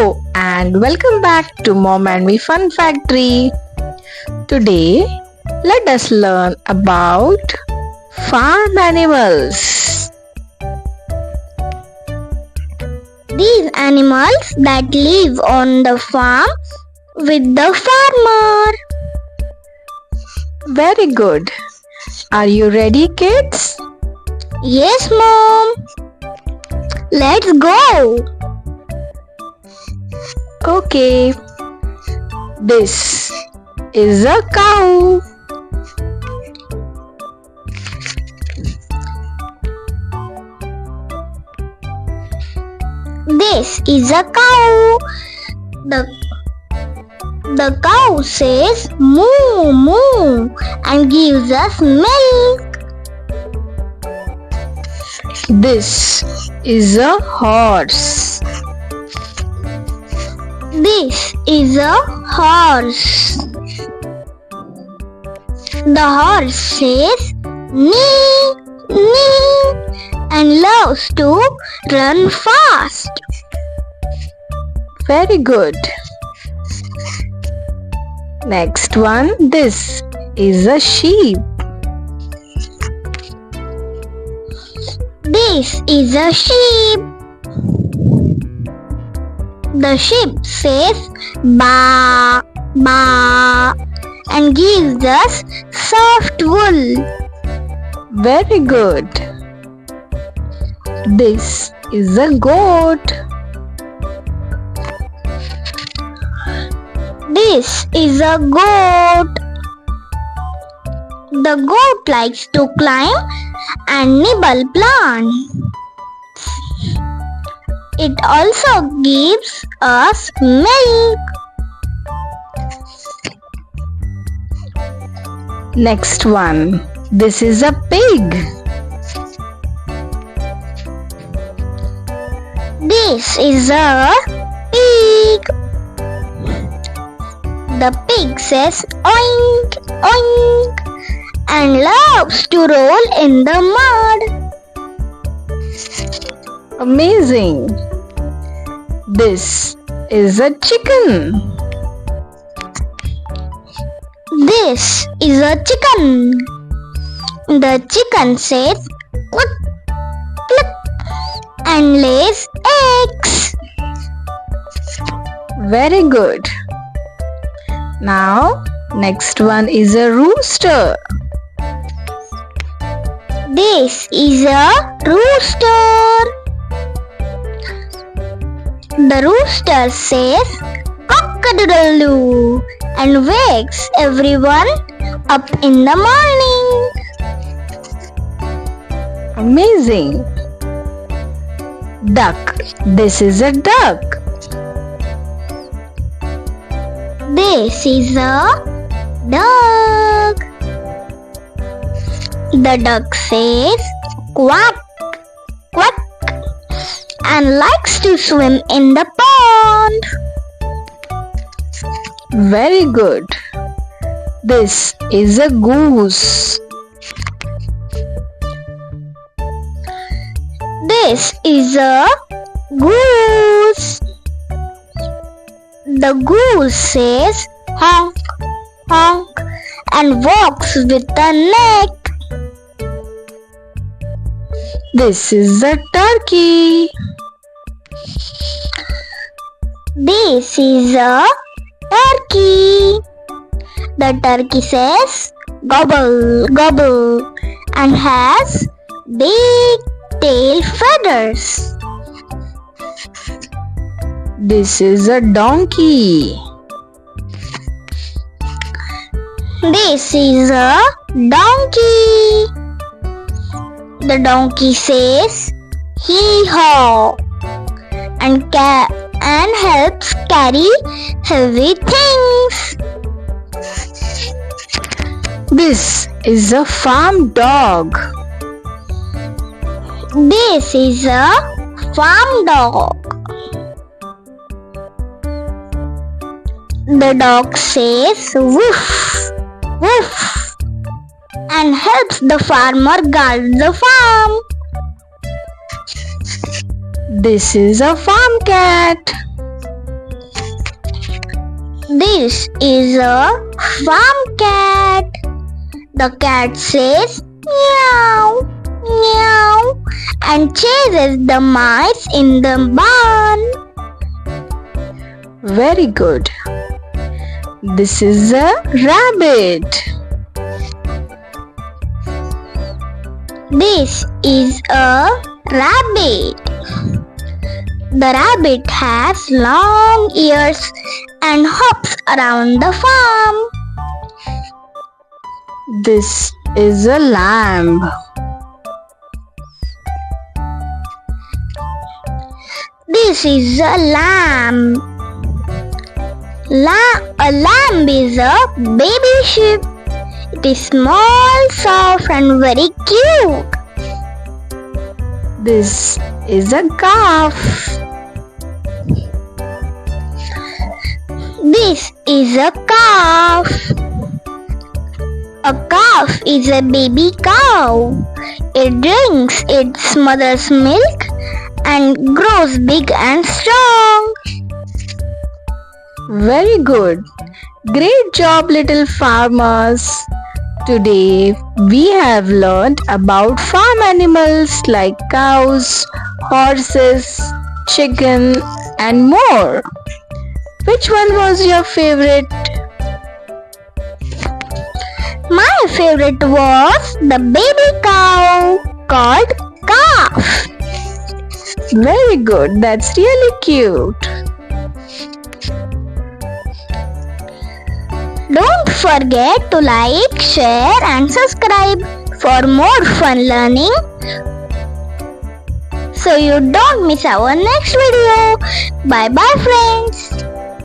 Hello and welcome back to Mom and Me Fun Factory. Today, let us learn about farm animals. These animals that live on the farm with the farmer. Very good. Are you ready, kids? Yes, Mom. Let's go. Okay. This is a cow. This is a cow. The cow says moo moo and gives us milk. This is a horse. This is a horse. The horse says nee nee and loves to run fast. Very good. Next one, this is a sheep. This is a sheep. The sheep says ba ba and gives us soft wool. Very good. This is a goat. This is a goat. The goat likes to climb and nibble plants. It also gives us milk. Next one. This is a pig. This is a pig. The pig says oink oink and loves to roll in the mud. Amazing. This is a chicken. This is a chicken. The chicken says cluck cluck and lays eggs. Very good. Now, next one is a rooster. This is a rooster. The rooster says cock-a-doodle-doo and wakes everyone up in the morning. Amazing. Duck. This is a duck. This is a duck. The duck says quack quack and likes to swim in the pond. Very good. This is a goose. This is a goose. The goose says honk honk and walks with a neck. This is a turkey. This is a turkey. The turkey says gobble gobble and has big tail feathers. This is a donkey. This is a donkey. The donkey says hee-haw and helps carry heavy things. This is a farm dog. This is a farm dog. The dog says woof woof and helps the farmer guard the farm. This is a farm cat. This is a farm cat. The cat says meow, meow and chases the mice in the barn. Very good. This is a rabbit. This is a rabbit. The rabbit has long ears and hops around the farm. This is a lamb. This is a lamb. A lamb is a baby sheep. It is small, soft and very cute. This is a calf. This is a calf. A calf is a baby cow. It drinks its mother's milk and grows big and strong. Very good. Great job, little farmers. Today we have learned about farm animals like cows, horses, chicken and more. Which one was your favorite? My favorite was the baby cow called Calf. Very good. That's really cute. Don't forget to like, share and subscribe for more fun learning so you don't miss our next video. Bye bye friends.